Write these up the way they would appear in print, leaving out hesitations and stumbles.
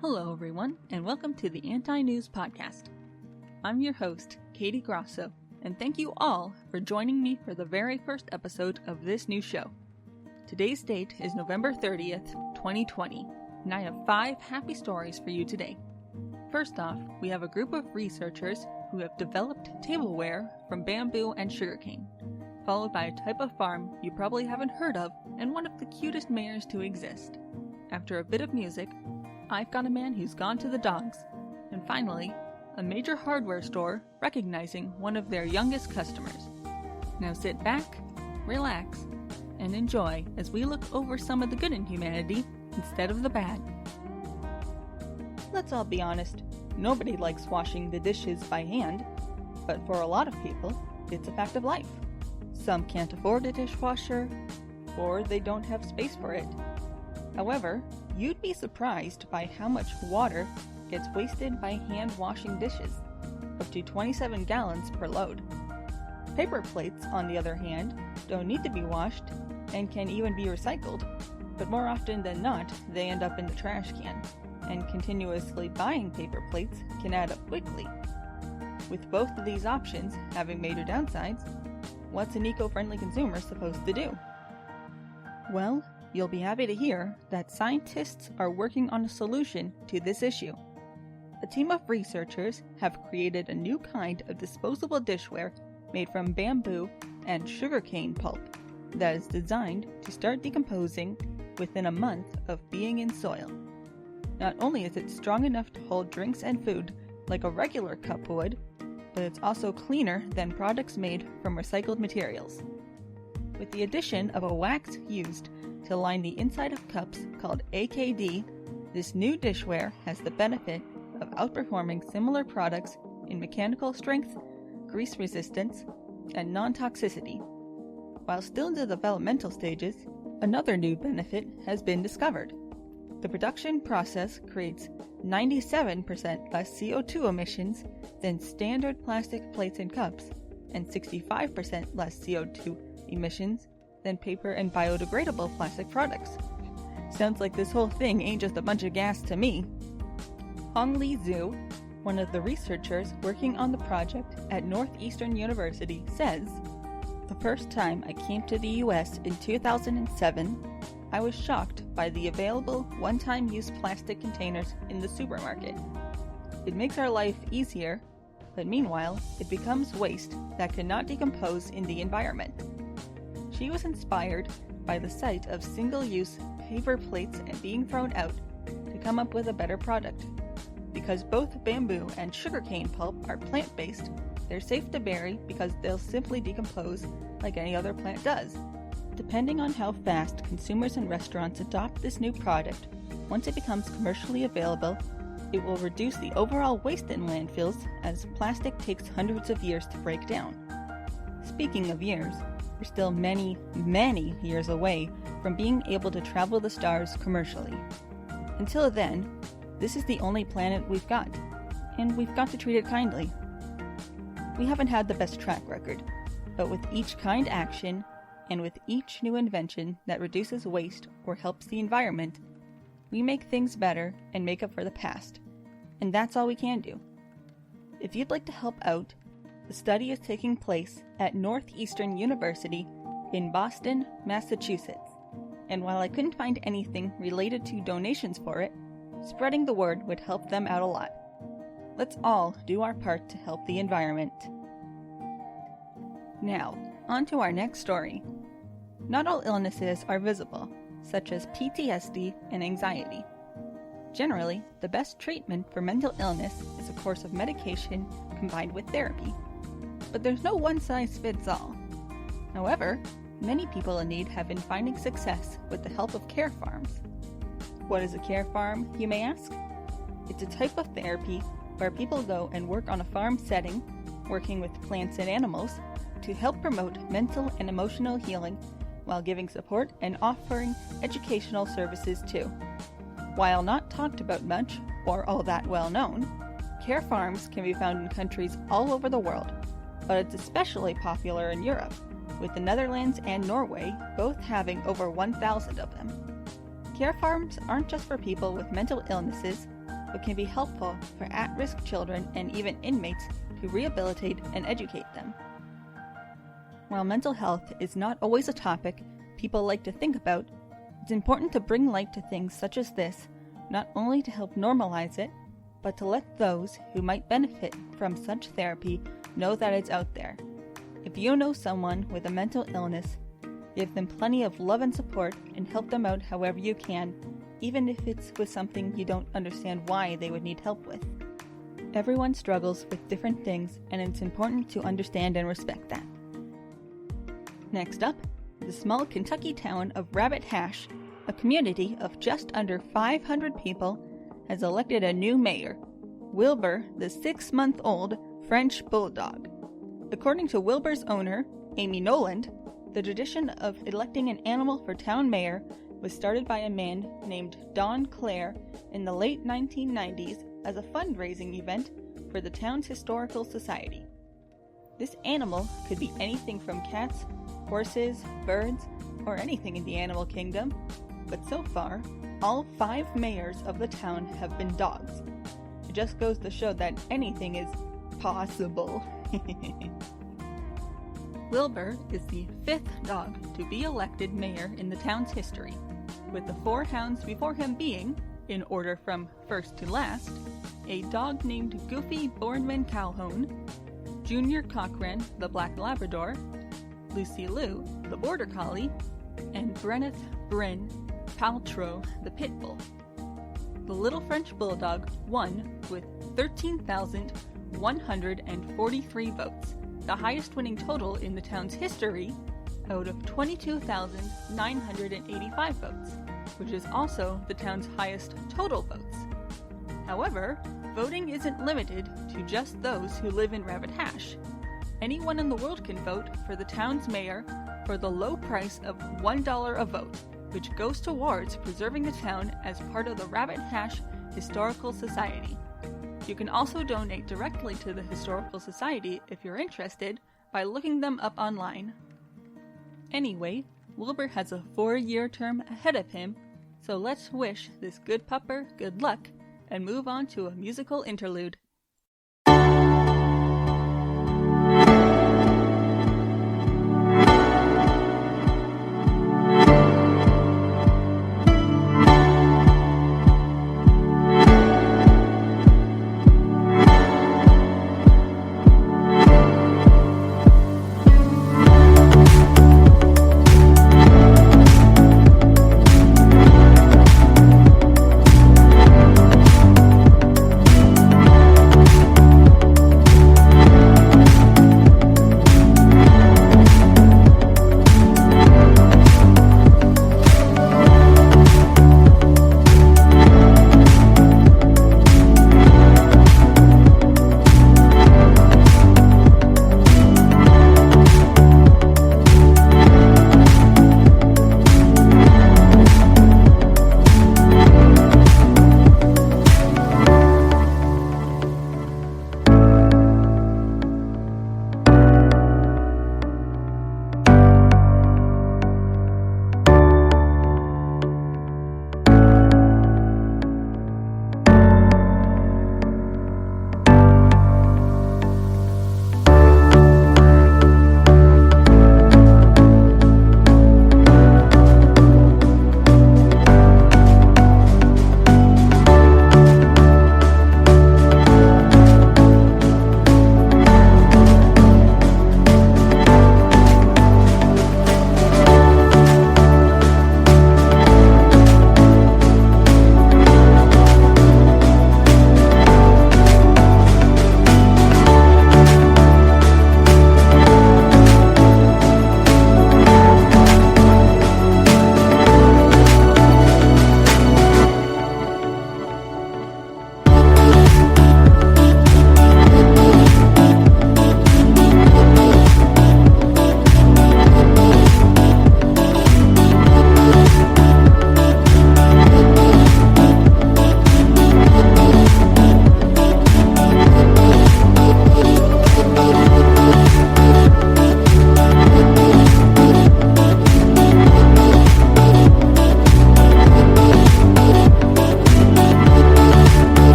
Hello everyone, and welcome to the Anti-News Podcast. I'm your host, Katie Grosso, and thank you all for joining me for the very first episode of this new show. Today's date is November 30th, 2020, and I have 5 happy stories for you today. First off, we have a group of researchers who have developed tableware from bamboo and sugarcane, followed by a type of farm you probably haven't heard of and one of the cutest mayors to exist. After a bit of music, I've got a man who's gone to the dogs, and finally, a major hardware store recognizing one of their youngest customers. Now sit back, relax, and enjoy as we look over some of the good in humanity instead of the bad. Let's all be honest, nobody likes washing the dishes by hand, but for a lot of people, it's a fact of life. Some can't afford a dishwasher, or they don't have space for it. However, you'd be surprised by how much water gets wasted by hand washing dishes, up to 27 gallons per load. Paper plates, on the other hand, don't need to be washed and can even be recycled, but more often than not, they end up in the trash can, and continuously buying paper plates can add up quickly. With both of these options having major downsides, what's an eco-friendly consumer supposed to do? Well, you'll be happy to hear that scientists are working on a solution to this issue. A team of researchers have created a new kind of disposable dishware made from bamboo and sugarcane pulp that is designed to start decomposing within a month of being in soil. Not only is it strong enough to hold drinks and food like a regular cup would, but it's also cleaner than products made from recycled materials. With the addition of a wax used to line the inside of cups called AKD, this new dishware has the benefit of outperforming similar products in mechanical strength, grease resistance, and non-toxicity. While still in the developmental stages, another new benefit has been discovered. The production process creates 97% less CO2 emissions than standard plastic plates and cups, and 65% less CO2 emissions than paper and biodegradable plastic products. Sounds like this whole thing ain't just a bunch of gas to me. Hongli Zhu, one of the researchers working on the project at Northeastern University, says, "The first time I came to the US in 2007, I was shocked by the available one-time use plastic containers in the supermarket. It makes our life easier, but meanwhile, it becomes waste that cannot decompose in the environment." She was inspired by the sight of single-use paper plates and being thrown out to come up with a better product. Because both bamboo and sugarcane pulp are plant-based, they're safe to bury because they'll simply decompose like any other plant does. Depending on how fast consumers and restaurants adopt this new product, once it becomes commercially available, it will reduce the overall waste in landfills as plastic takes hundreds of years to break down. Speaking of years, we're still many, many years away from being able to travel the stars commercially. Until then, this is the only planet we've got, and we've got to treat it kindly. We haven't had the best track record, but with each kind action, and with each new invention that reduces waste or helps the environment, we make things better and make up for the past. And that's all we can do. If you'd like to help out, the study is taking place at Northeastern University in Boston, Massachusetts. And while I couldn't find anything related to donations for it, spreading the word would help them out a lot. Let's all do our part to help the environment. Now, on to our next story. Not all illnesses are visible, such as PTSD and anxiety. Generally, the best treatment for mental illness is a course of medication combined with therapy. But there's no one-size-fits-all. However, many people in need have been finding success with the help of care farms. What is a care farm, you may ask? It's a type of therapy where people go and work on a farm setting, working with plants and animals, to help promote mental and emotional healing while giving support and offering educational services too. While not talked about much or all that well known, care farms can be found in countries all over the world, but it's especially popular in Europe, with the Netherlands and Norway both having over 1,000 of them. Care farms aren't just for people with mental illnesses, but can be helpful for at-risk children and even inmates to rehabilitate and educate them. While mental health is not always a topic people like to think about, it's important to bring light to things such as this, not only to help normalize it, but to let those who might benefit from such therapy know that it's out there. If you know someone with a mental illness, give them plenty of love and support and help them out however you can, even if it's with something you don't understand why they would need help with. Everyone struggles with different things, and it's important to understand and respect that. Next up, the small Kentucky town of Rabbit Hash, a community of just under 500 people, has elected a new mayor, Wilbur the 6-month-old French bulldog. According to Wilbur's owner, Amy Noland, the tradition of electing an animal for town mayor was started by a man named Don Clare in the late 1990s as a fundraising event for the town's historical society. This animal could be anything from cats, horses, birds, or anything in the animal kingdom, but so far, all 5 mayors of the town have been dogs. It just goes to show that anything is possible. Wilbur is the 5th dog to be elected mayor in the town's history, with the 4 hounds before him being, in order from first to last, a dog named Goofy Boardman Calhoun, Junior Cochran the Black Labrador, Lucy Lou the Border Collie, and Brenneth Bryn Paltrow the Pit Bull. The Little French Bulldog won with 13,143 votes, the highest winning total in the town's history out of 22,985 votes, which is also the town's highest total votes. However, voting isn't limited to just those who live in Rabbit Hash. Anyone in the world can vote for the town's mayor for the low price of $1 a vote, which goes towards preserving the town as part of the Rabbit Hash Historical Society. You can also donate directly to the Historical Society if you're interested by looking them up online. Anyway, Wilbur has a 4-year term ahead of him, so let's wish this good pupper good luck and move on to a musical interlude.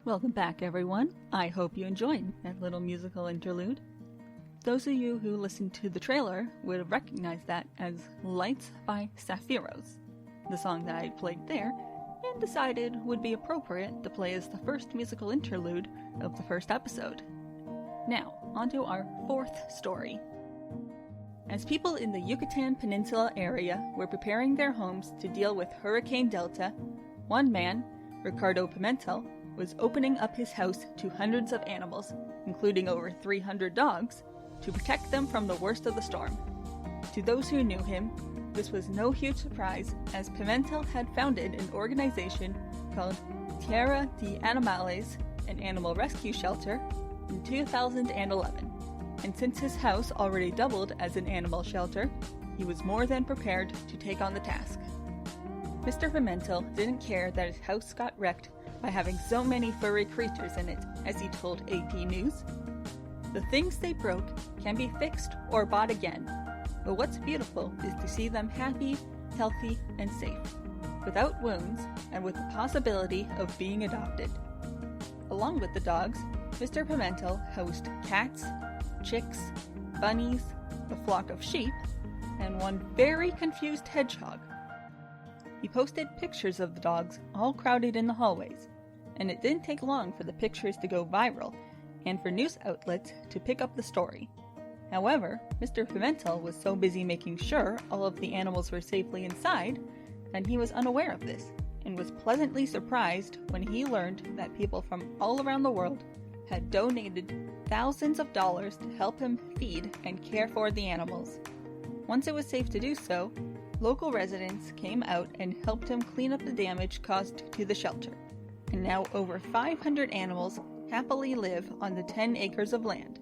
Welcome back, everyone. I hope you enjoyed that little musical interlude. Those of you who listened to the trailer would have recognized that as Lights by Sappheiros, the song that I played there, and decided would be appropriate to play as the first musical interlude of the first episode. Now, onto our fourth story. As people in the Yucatan Peninsula area were preparing their homes to deal with Hurricane Delta, one man, Ricardo Pimentel, was opening up his house to hundreds of animals, including over 300 dogs, to protect them from the worst of the storm. To those who knew him, this was no huge surprise, as Pimentel had founded an organization called Tierra de Animales, an animal rescue shelter, in 2011. And since his house already doubled as an animal shelter, he was more than prepared to take on the task. Mr. Pimentel didn't care that his house got wrecked by having so many furry creatures in it, as he told AP News. The things they broke can be fixed or bought again, but what's beautiful is to see them happy, healthy, and safe, without wounds, and with the possibility of being adopted. Along with the dogs, Mr. Pimentel housed cats, chicks, bunnies, a flock of sheep, and one very confused hedgehog. He posted pictures of the dogs all crowded in the hallways, and it didn't take long for the pictures to go viral and for news outlets to pick up the story. However, Mr. Pimentel was so busy making sure all of the animals were safely inside that he was unaware of this, and was pleasantly surprised when he learned that people from all around the world had donated thousands of dollars to help him feed and care for the animals. Once it was safe to do so, local residents came out and helped him clean up the damage caused to the shelter, and now over 500 animals happily live on the 10 acres of land.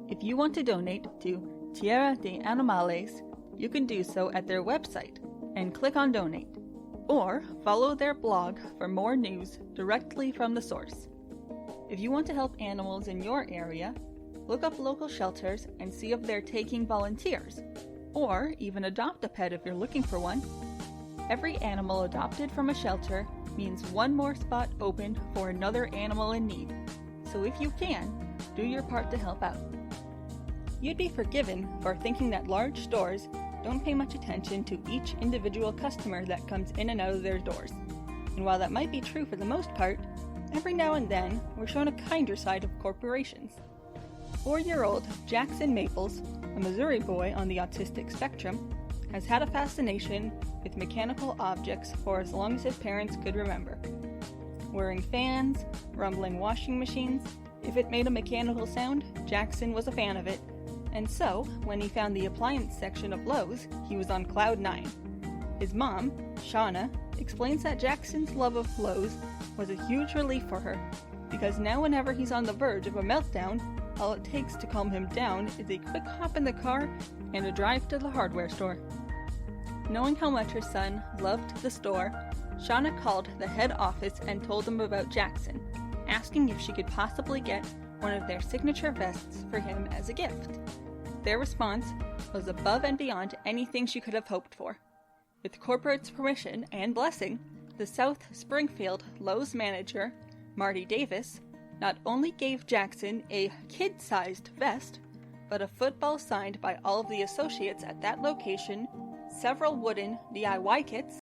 If you want to donate to Tierra de Animales, you can do so at their website and click on Donate, or follow their blog for more news directly from the source. If you want to help animals in your area, look up local shelters and see if they're taking volunteers, or even adopt a pet if you're looking for one. Every animal adopted from a shelter means one more spot open for another animal in need, so if you can, do your part to help out. You'd be forgiven for thinking that large stores don't pay much attention to each individual customer that comes in and out of their doors. And while that might be true for the most part, every now and then we're shown a kinder side of corporations. 4-year-old Jackson Maples, a Missouri boy on the autistic spectrum, has had a fascination with mechanical objects for as long as his parents could remember. Whirring fans, rumbling washing machines, if it made a mechanical sound, Jackson was a fan of it, and so, when he found the appliance section of Lowe's, he was on cloud 9. His mom, Shauna, explains that Jackson's love of Lowe's was a huge relief for her, because now whenever he's on the verge of a meltdown, all it takes to calm him down is a quick hop in the car and a drive to the hardware store. Knowing how much her son loved the store, Shauna called the head office and told them about Jackson, asking if she could possibly get one of their signature vests for him as a gift. Their response was above and beyond anything she could have hoped for. With the corporate's permission and blessing, the South Springfield Lowe's manager, Marty Davis, not only gave Jackson a kid-sized vest, but a football signed by all of the associates at that location, several wooden DIY kits,